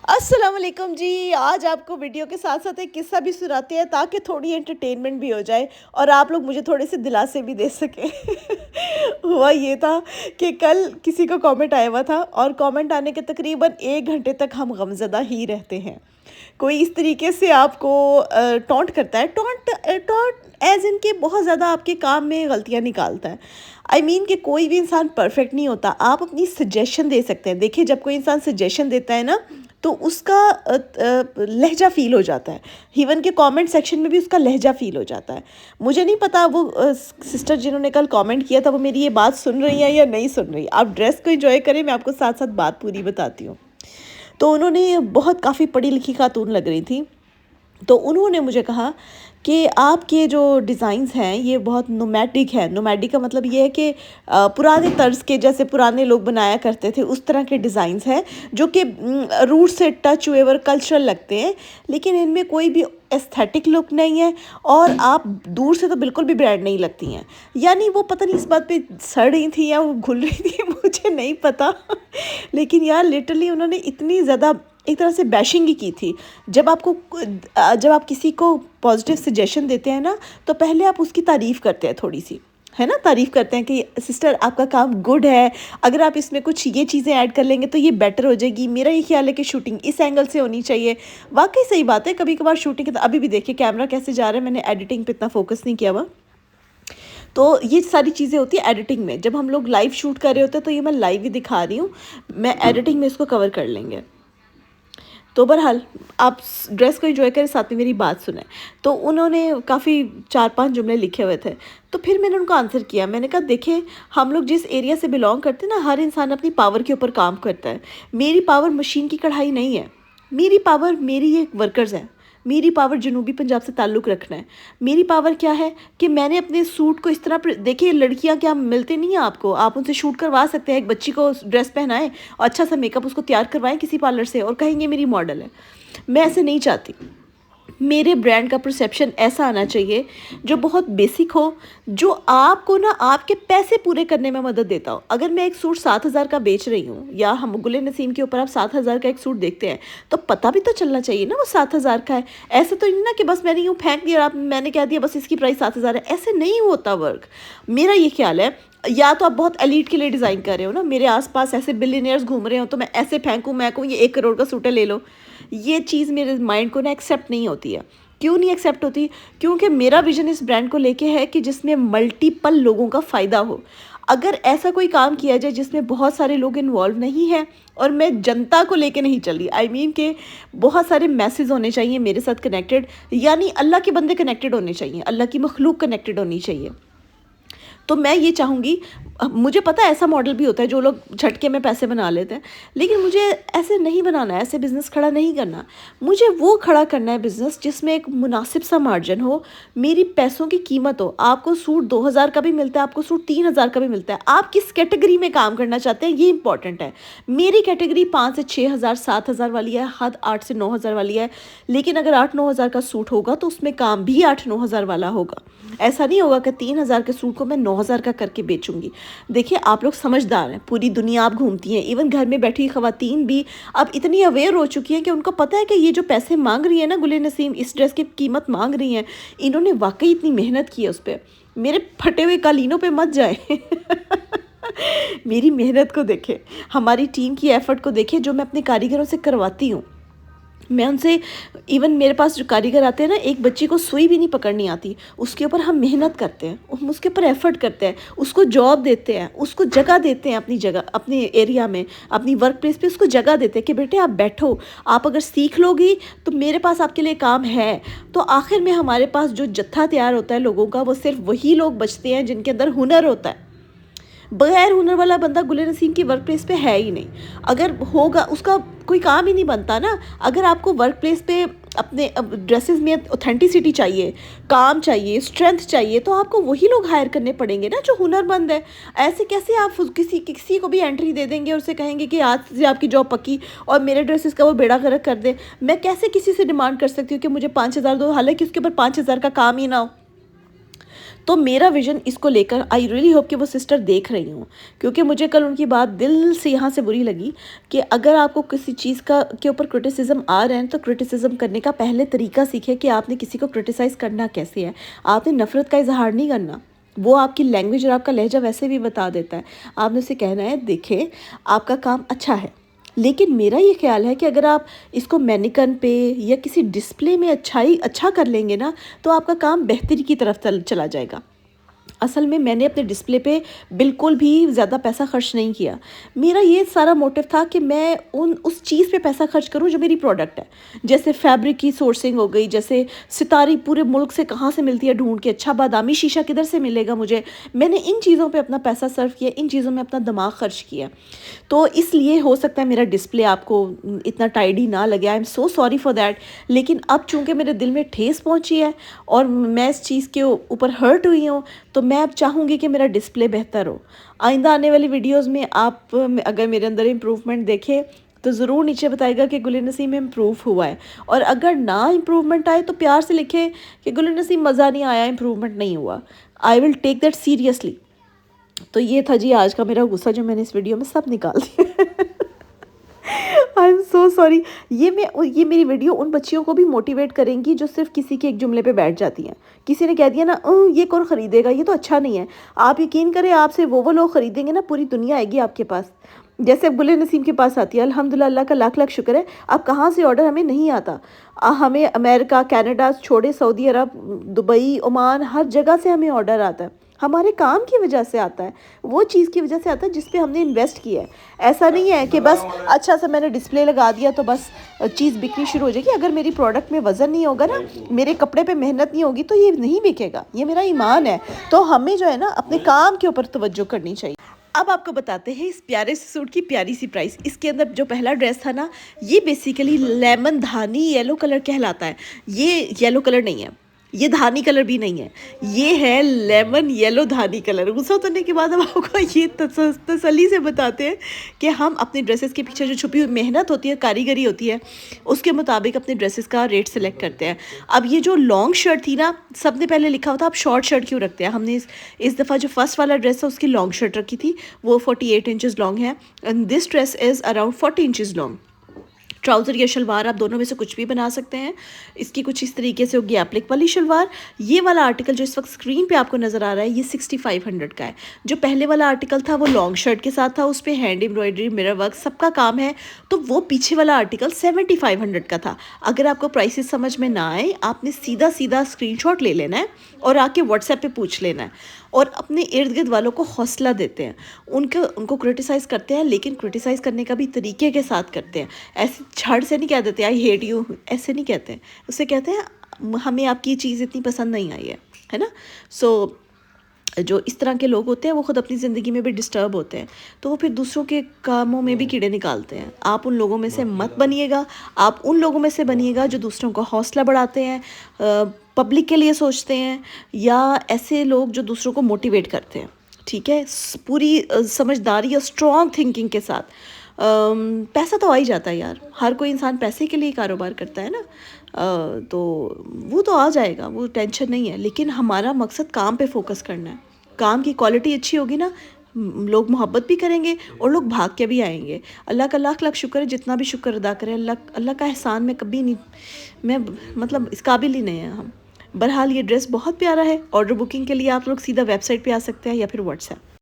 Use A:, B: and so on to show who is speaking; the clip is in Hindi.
A: अस्सलाम वालेकुम जी। आज आपको वीडियो के साथ-साथ एक किस्सा भी सुनाते हैं ताकि थोड़ी एंटरटेनमेंट भी हो जाए और आप लोग मुझे थोड़े से दिलासे भी दे सकें। हुआ ये था कि कल किसी का कमेंट आया हुआ था और कमेंट आने के तकरीबन 1 घंटे तक हम गमज़दा ही रहते हैं। कोई इस तरीके से आपको टॉन्ट करता है, टॉन्ट एज़ इन के बहुत ज़्यादा आपके काम में गलतियाँ निकालता है। आई मीन कि कोई भी इंसान परफेक्ट नहीं होता। आप अपनी सजेशन दे सकते हैं। देखिए, जब कोई इंसान सजेशन देता है ना, तो उसका लहजा फ़ील हो जाता है। इवन के कमेंट सेक्शन में भी उसका लहजा फ़ील हो जाता है। मुझे नहीं पता वो सिस्टर जिन्होंने कल कमेंट किया था वो मेरी ये बात सुन रही हैं या नहीं सुन रही। आप ड्रेस को एंजॉय करें, मैं आपको साथ-साथ बात पूरी बताती हूँ। तो उन्होंने बहुत काफ़ी पढ़ी लिखी खातून लग रही थी। तो उन्होंने मुझे कहा कि आपके जो डिज़ाइंस हैं ये बहुत नोमैडिक है। नोमैडिक का मतलब ये है कि पुराने तर्ज़ के, जैसे पुराने लोग बनाया करते थे उस तरह के डिज़ाइंस हैं जो कि रूट से टच हुए और कल्चरल लगते हैं, लेकिन इनमें कोई भी एस्थेटिक लुक नहीं है और आप दूर से तो बिल्कुल भी ब्रांड नहीं लगती हैं। यानी वो पता नहीं इस बात पे सड़ रही थी या वो घुल रही थी, मुझे नहीं पता। लेकिन यार लिटरली उन्होंने इतनी ज़्यादा एक तरह से बैशिंग ही की थी। जब आप किसी को पॉजिटिव सजेशन देते हैं ना, तो पहले आप उसकी तारीफ़ करते हैं थोड़ी-सी, है ना? तारीफ़ करते हैं कि सिस्टर आपका काम गुड है, अगर आप इसमें कुछ ये चीज़ें ऐड कर लेंगे तो ये बेटर हो जाएगी। मेरा ये ख़्याल है कि शूटिंग इस एंगल से होनी चाहिए। वाक़ई सही बात है, कभी-कभार शूटिंग के तो अभी भी देखिए कैमरा कैसे जा रहा है, मैंने एडिटिंग पे इतना फ़ोकस नहीं किया हुआ। तो ये सारी चीज़ें होती हैं एडिटिंग में। जब हम लोग लाइव शूट कर रहे होते हैं तो ये मैं लाइव ही दिखा रही हूँ, मैं एडिटिंग में इसको कवर कर लेंगे। तो बहरहाल आप ड्रेस को एंजॉय करें, साथ में मेरी बात सुनें। तो उन्होंने काफ़ी 4-5 जुमले लिखे हुए थे, तो फिर मैंने उनको आंसर किया। मैंने कहा देखिए, हम लोग जिस एरिया से बिलोंग करते हैं ना, हर इंसान अपनी पावर के ऊपर काम करता है। मेरी पावर मशीन की कढ़ाई नहीं है, मेरी पावर मेरी ये वर्कर्स हैं। मेरी पावर जनूबी पंजाब से ताल्लुक़ रखना है। मेरी पावर क्या है कि मैंने अपने सूट को इस तरह देखिए, लड़कियां क्या मिलती नहीं हैं आपको, आप उनसे शूट करवा सकते हैं। एक बच्ची को ड्रेस पहनाएं और अच्छा सा मेकअप उसको तैयार करवाएं किसी पार्लर से और कहेंगे मेरी मॉडल है। मैं ऐसे नहीं चाहती। मेरे ब्रांड का परसेप्शन ऐसा आना चाहिए जो बहुत बेसिक हो, जो आपको ना आपके पैसे पूरे करने में मदद देता हो। अगर मैं एक सूट 7,000 का बेच रही हूँ या हम गुले नसीम के ऊपर आप 7,000 का एक सूट देखते हैं, तो पता भी तो चलना चाहिए ना वो 7,000 का है। ऐसे तो नहीं ना कि बस मैंने यूँ फेंक दिया और मैंने कह दिया बस इसकी प्राइस 7,000 है। ऐसे नहीं होता वर्क। मेरा ये ख्याल है, या तो आप बहुत एलीट के लिए डिज़ाइन कर रहे हो ना, मेरे आसपास ऐसे बिलियनियर्स घूम रहे हो तो मैं ऐसे फेंकूँ, मैं कहूँ ये 1 करोड़ का सूट है ले लो। ये चीज़ मेरे माइंड को ना एक्सेप्ट नहीं होती है। क्यों नहीं एक्सेप्ट होती? क्योंकि मेरा विज़न इस ब्रांड को लेके है कि जिसमें मल्टीपल लोगों का फ़ायदा हो। अगर ऐसा कोई काम किया जाए जिसमें बहुत सारे लोग इन्वॉल्व नहीं हैं, और मैं जनता को लेके नहीं चल रही, आई मीन कि बहुत सारे मैसेज होने चाहिए मेरे साथ कनेक्टेड, यानी अल्लाह के बंदे कनेक्टेड होने चाहिए, अल्लाह की मखलूक कनेक्टेड होनी चाहिए। तो मैं ये चाहूँगी, मुझे पता है ऐसा मॉडल भी होता है जो लोग झटके में पैसे बना लेते हैं, लेकिन मुझे ऐसे नहीं बनाना है, ऐसे बिज़नेस खड़ा नहीं करना। मुझे वो खड़ा करना है बिज़नेस जिसमें एक मुनासिब सा मार्जिन हो, मेरी पैसों की कीमत हो। आपको सूट 2,000 का भी मिलता है, आपको सूट 3,000 का भी मिलता है। आप किस कैटेगरी में काम करना चाहते हैं ये इंपॉर्टेंट है। मेरी कैटेगरी 5 से 6,000 7,000 वाली है, हद 8 से 9,000 वाली है। लेकिन अगर 8-9 हज़ार का सूट होगा तो उसमें काम भी 8-9 हज़ार वाला होगा। ऐसा नहीं होगा कि 3,000 के सूट को मैं 9,000 का करके बेचूंगी। देखिए, आप लोग समझदार हैं, पूरी दुनिया आप घूमती हैं, इवन घर में बैठी खवातीन भी अब इतनी अवेयर हो चुकी हैं कि उनको पता है कि ये जो पैसे मांग रही है ना गुले नसीम, इस ड्रेस की कीमत मांग रही हैं, इन्होंने वाकई इतनी मेहनत की है उस पर। मेरे फटे हुए कालीनों पे मत जाए। मेरी मेहनत को देखें, हमारी टीम की एफर्ट को देखें जो मैं अपने कारीगरों से करवाती हूँ। मैं उनसे, इवन मेरे पास जो कारीगर आते हैं ना, एक बच्ची को सुई भी नहीं पकड़नी आती, उसके ऊपर हम मेहनत करते हैं, हम उसके ऊपर एफर्ट करते हैं, उसको जॉब देते हैं, उसको जगह देते हैं अपनी जगह, अपने एरिया में, अपनी वर्क प्लेस पे उसको जगह देते हैं कि बेटे आप बैठो, आप अगर सीख लोगी तो मेरे पास आपके लिए काम है। तो आखिर में हमारे पास जो जत्था तैयार होता है लोगों का, वो सिर्फ वही लोग बचते हैं जिनके अंदर हुनर होता है। बगैर हुनर वाला बंदा गुले नसीम की वर्क प्लेस पे है ही नहीं। अगर होगा उसका कोई काम ही नहीं बनता ना। अगर आपको वर्क प्लेस पे अपने ड्रेसेस में ऑथेंटिसिटी चाहिए, काम चाहिए, स्ट्रेंथ चाहिए, तो आपको वही लोग हायर करने पड़ेंगे ना जो हुनरमंद है। ऐसे कैसे आप किसी किसी को भी एंट्री दे देंगे और उसे कहेंगे कि आज से आपकी जॉब पक्की और मेरे ड्रेसेस का वो बेड़ा गर्क कर दे। मैं कैसे किसी से डिमांड कर सकती हूँ कि मुझे 5,000 दो, हालांकि उसके ऊपर 5,000 का काम ही ना हो। तो मेरा विज़न इसको लेकर आई रियली होप कि वो सिस्टर देख रही हों, क्योंकि मुझे कल उनकी बात दिल से यहाँ से बुरी लगी कि अगर आपको किसी चीज़ का के ऊपर क्रिटिसिज्म आ रहे हैं तो क्रिटिसिज्म करने का पहले तरीका सीखें कि आपने किसी को क्रिटिसाइज़ करना कैसे है। आपने नफ़रत का इजहार नहीं करना, वो आपकी लैंग्वेज और आपका लहजा वैसे भी बता देता है। आपने उसे कहना है देखें आपका काम अच्छा है, लेकिन मेरा ये ख़्याल है कि अगर आप इसको मैनिकन पे या किसी डिस्प्ले में अच्छा कर लेंगे ना, तो आपका काम बेहतरी की तरफ चला जाएगा। असल में मैंने अपने डिस्प्ले पे बिल्कुल भी ज़्यादा पैसा खर्च नहीं किया। मेरा ये सारा मोटिव था कि मैं उस चीज़ पे पैसा खर्च करूँ जो मेरी प्रोडक्ट है। जैसे फैब्रिक की सोर्सिंग हो गई, जैसे सितारी पूरे मुल्क से कहाँ से मिलती है ढूँढ के, अच्छा बादामी शीशा किधर से मिलेगा मुझे। मैंने इन चीज़ों पे अपना पैसा सर्व किया, इन चीज़ों में अपना दिमाग खर्च किया। तो इसलिए हो सकता है मेरा डिस्प्ले आपको इतना टाइडी ना लगे, I am so sorry for that. लेकिन अब चूँकि मेरे दिल में ठेस पहुँची है और मैं इस चीज़ के ऊपर हर्ट हुई हूँ, तो मैं अब चाहूँगी कि मेरा डिस्प्ले बेहतर हो। आइंदा आने वाली वीडियोस में आप अगर मेरे अंदर इम्प्रूवमेंट देखें तो ज़रूर नीचे बताइएगा कि गुल नसीम में इम्प्रूव हुआ है, और अगर ना इम्प्रूवमेंट आए तो प्यार से लिखें कि गुल नसीम मज़ा नहीं आया, इम्प्रूवमेंट नहीं हुआ। I will take that seriously. तो ये था जी आज का मेरा गुस्सा जो मैंने इस वीडियो में सब निकाल दिया। I am so sorry. ये मेरी वीडियो उन बच्चियों को भी मोटिवेट करेंगी जो सिर्फ किसी के एक जुमले पे बैठ जाती हैं। किसी ने कह दिया ना ये कौन ख़रीदेगा, ये तो अच्छा नहीं है, आप यकीन करें आपसे वो लोग ख़रीदेंगे ना, पूरी दुनिया आएगी आपके पास। जैसे अब गुल नसीम के पास आती है, अल्हम्दुलिल्लाह, अल्लाह का लाख लाख शुक्र है। अब कहाँ से ऑर्डर हमें नहीं आता, हमें अमेरिका, कनाडा छोड़े सऊदी अरब, दुबई, ओमान, हर जगह से हमें ऑर्डर आता है। हमारे काम की वजह से आता है, वो चीज़ की वजह से आता है जिस पे हमने इन्वेस्ट किया है। ऐसा नहीं है कि बस अच्छा सा मैंने डिस्प्ले लगा दिया तो बस चीज़ बिकनी शुरू हो जाएगी। अगर मेरी प्रोडक्ट में वज़न नहीं होगा ना, मेरे कपड़े पे मेहनत नहीं होगी, तो ये नहीं बिकेगा। ये मेरा ईमान है। तो हमें जो है ना अपने काम के ऊपर तवज्जो करनी चाहिए। अब आपको बताते हैं इस प्यारे से सूट की प्यारी सी प्राइस। इसके अंदर जो पहला ड्रेस था ना, ये बेसिकली लेमन धानी येलो कलर कहलाता है। ये येलो कलर नहीं है, ये धानी कलर भी नहीं है, ये है लेमन येलो धानी कलर। गुस्सा उतरने के बाद हम आपको ये तसल्ली से बताते हैं कि हम अपने ड्रेसेस के पीछे जो छुपी हुई मेहनत होती है, कारीगरी होती है, उसके मुताबिक अपने ड्रेसेस का रेट सेलेक्ट करते हैं। अब ये जो लॉन्ग शर्ट थी ना, सबने पहले लिखा हुआ था आप शॉर्ट शर्ट क्यों रखते हैं। हमने इस दफ़ा जो फर्स्ट वाला ड्रेस था उसकी लॉन्ग शर्ट रखी थी, वो 48 इंचज़ लॉन्ग है, and this dress is around 40 inches long. Trouser या शलवार आप दोनों में से कुछ भी बना सकते हैं। इसकी कुछ इस तरीके से होगी एप्लिक वाली शलवार। ये वाला आर्टिकल जो इस वक्त स्क्रीन पे आपको नज़र आ रहा है, ये 6500 का है। जो पहले वाला आर्टिकल था वो लॉन्ग शर्ट के साथ था, उस पर हैंड एम्ब्रॉयडरी, मिरर वर्क सबका काम है। तो वो पीछे वाला आर्टिकल 7500 का था। अगर आपको प्राइसेस समझ में ना आए, आपने सीधा सीधा स्क्रीनशॉट ले लेना है और आके व्हाट्सएप पे पूछ लेना है। और अपने इर्द गिर्द वालों को हौसला देते हैं, उनको क्रिटिसाइज़ करते हैं, लेकिन क्रिटिसाइज़ करने का भी तरीके के साथ करते हैं। ऐसे छड़ से नहीं कह देते आई हेट यू, ऐसे नहीं कहते हैं। उससे कहते हैं हमें आपकी ये चीज़ इतनी पसंद नहीं आई है ना। सो जो इस तरह के लोग होते हैं वो ख़ुद अपनी ज़िंदगी में भी डिस्टर्ब होते हैं, तो वो फिर दूसरों के कामों में भी कीड़े निकालते हैं। आप उन लोगों में से मत बनिएगा, आप उन लोगों में से बनिएगा जो दूसरों को हौसला बढ़ाते हैं, पब्लिक के लिए सोचते हैं, या ऐसे लोग जो दूसरों को मोटिवेट करते हैं। ठीक है, पूरी समझदारी और स्ट्रॉन्ग थिंकिंग के साथ। पैसा तो आ ही जाता है यार, हर कोई इंसान पैसे के लिए कारोबार करता है ना। तो वो तो आ जाएगा, वो टेंशन नहीं है। लेकिन हमारा मकसद काम पे फोकस करना है। काम की क्वालिटी अच्छी होगी ना, लोग मोहब्बत भी करेंगे और लोग भाग के भी आएंगे। अल्लाह का लाख लाख शुक्र है, जितना भी शुक्र अदा करें, अल्लाह का एहसान में कभी नहीं, मैं मतलब इस काबिल ही नहीं है हम। बहरहाल ये ड्रेस बहुत प्यारा है। ऑर्डर बुकिंग के लिए आप लोग सीधा वेबसाइट पे आ सकते हैं या फिर व्हाट्सएप।